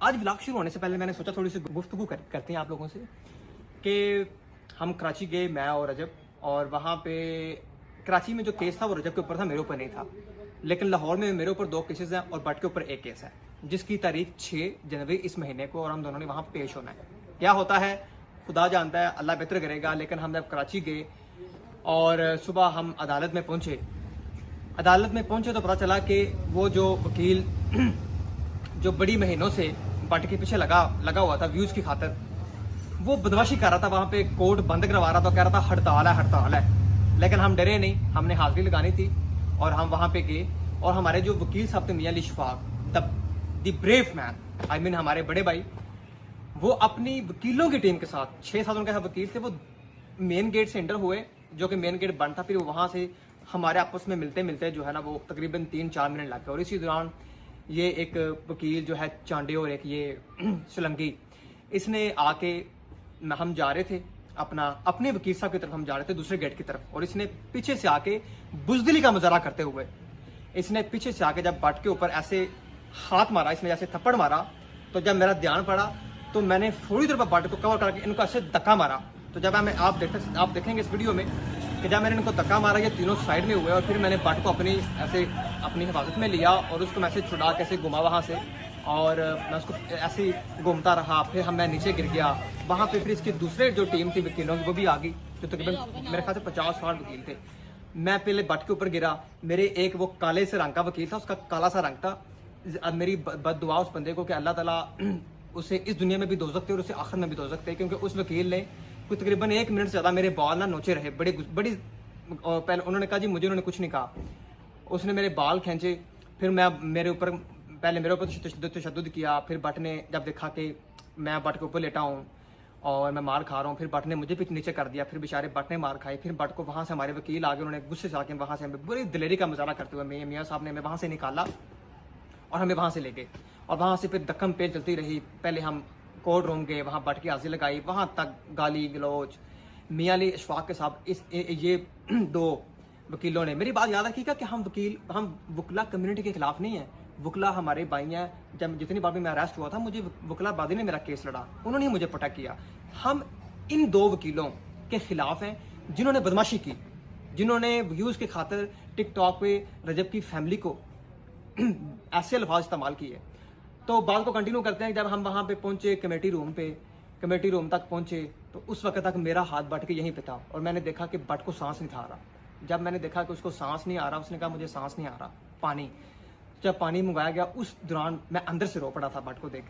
आज व्लॉग शुरू होने से पहले मैंने सोचा थोड़ी सी गुफ्तगू करते हैं आप लोगों से कि हम कराची गए, मैं और रजब, और वहाँ पे कराची में जो केस था वो रजब के ऊपर था, मेरे ऊपर नहीं था। लेकिन लाहौर में मेरे ऊपर 2 केसेस हैं और बट के ऊपर 1 केस है, जिसकी तारीख 6 जनवरी इस महीने को, और हम दोनों ने वहाँ पेश होना है। क्या होता है खुदा जानता है, अल्लाह बेहतर करेगा। लेकिन हम जब कराची गए और सुबह हम अदालत में पहुँचे तो पता चला कि वो जो वकील जो बड़ी महीनों से बट के पीछे लगा हुआ था व्यूज़ की खातिर, वो बदमाशी कर रहा था। वहाँ पे कोर्ट बंद करवा रहा था, कह रहा था हड़ताल है। लेकिन हम डरे नहीं, हमने हाजिरी लगानी थी और हम वहाँ पे गए। और हमारे जो वकील साहब थे Mian Ali Shafaq, the brave man, I mean हमारे बड़े भाई, वो अपनी वकीलों की टीम के साथ 6-7 उनके वकील थे, वो मेन गेट से एंटर हुए, जो कि मेन गेट बंद था। फिर वहाँ से हमारे आपस में मिलते जो है ना, वो तकरीबन 3-4 मिनट लग गए। और इसी दौरान ये एक वकील जो है चांडे और एक ये सुलंगी, इसने आके, हम जा रहे थे अपने वकील साहब की तरफ, हम जा रहे थे दूसरे गेट की तरफ, और इसने पीछे से आके बुजदिली का मुजाहरा करते हुए इसने पीछे से आके जब बट के ऊपर ऐसे हाथ मारा, इसने जैसे थप्पड़ मारा, तो जब मेरा ध्यान पड़ा तो मैंने थोड़ी देर पर बट को कवर करके इनको ऐसे धक्का मारा। तो जब आप देखेंगे इस वीडियो में कि जब मैंने इनको धक्का मारा, ये तीनों साइड में हुए, और फिर मैंने बट को अपनी हिफाजत में लिया और उसको मैं ऐसे छुड़ा के ऐसे घुमा वहाँ से, और मैं उसको ऐसे ही घूमता रहा। फिर मैं नीचे गिर गया वहाँ पे। फिर इसकी दूसरे जो टीम थी वकीलों की, वो भी आ गई, जो तकरीबन मेरे ख्याल से 50-60 वकील थे। मैं पहले बट के ऊपर गिरा, मेरे एक वो काले से रंग का वकील था, उसका काला सा रंग था। अब मेरी बद दुआ उस बंदे को कि अल्लाह ताला उसे इस दुनिया में भी दोज़ख दे और उसे आखिर में भी दोज़ख दे, क्योंकि उस वकील ने कोई तकरीबन 1 मिनट से ज़्यादा मेरे बाल ना नोचे रहे, बड़ी। और पहले उन्होंने कहा जी मुझे, उन्होंने कुछ नहीं कहा, उसने मेरे बाल खींचे। फिर मेरे ऊपर तशद्दुद किया। फिर बट ने जब देखा कि मैं बट के ऊपर लेटा हूँ और मैं मार खा रहा हूँ, फिर बट ने मुझे भी नीचे कर दिया। फिर बेचारे बट ने मार खाई। फिर बट को वहाँ से हमारे वकील आ गए, उन्होंने गुस्से से आके वहाँ से हमें बुरी दिलेरी का मुजाहरा करते हुए मियाँ साहब ने हमें वहाँ से निकाला और हमें वहाँ से ले गए। और वहाँ से फिर धक्कम पेल चलती रही। पहले हम कोर्ट रूम गए, वहाँ बट की हाजिरी लगाई, वहाँ तक गाली गलौज मियां अली अशफाक के साथ ये 2 वकीलों ने। मेरी बात याद रखिएगा कि हम वकला कम्युनिटी के खिलाफ नहीं है, वकला हमारे भाई हैं। जब जितनी बार भी मैं अरेस्ट हुआ था, मुझे वकला बादी ने मेरा केस लड़ा, उन्होंने मुझे प्रोटेक्ट किया। हम इन 2 वकीलों के खिलाफ हैं जिन्होंने बदमाशी की, जिन्होंने व्यूज़ के खातिर टिकटॉक पे रजब की फैमिली को ऐसे अल्फाज इस्तेमाल किए। तो बात को कंटिन्यू करते हैं। जब हम वहाँ पे पहुँचे कमेटी रूम तक पहुँचे, तो उस वक्त तक मेरा हाथ बट के यहीं पे था, और मैंने देखा कि बट को सांस नहीं था आ रहा। जब मैंने देखा कि उसको सांस नहीं आ रहा, उसने कहा मुझे सांस नहीं आ रहा, पानी। जब पानी मंगाया गया, उस दौरान मैं अंदर से रो पड़ा था बट को देख के।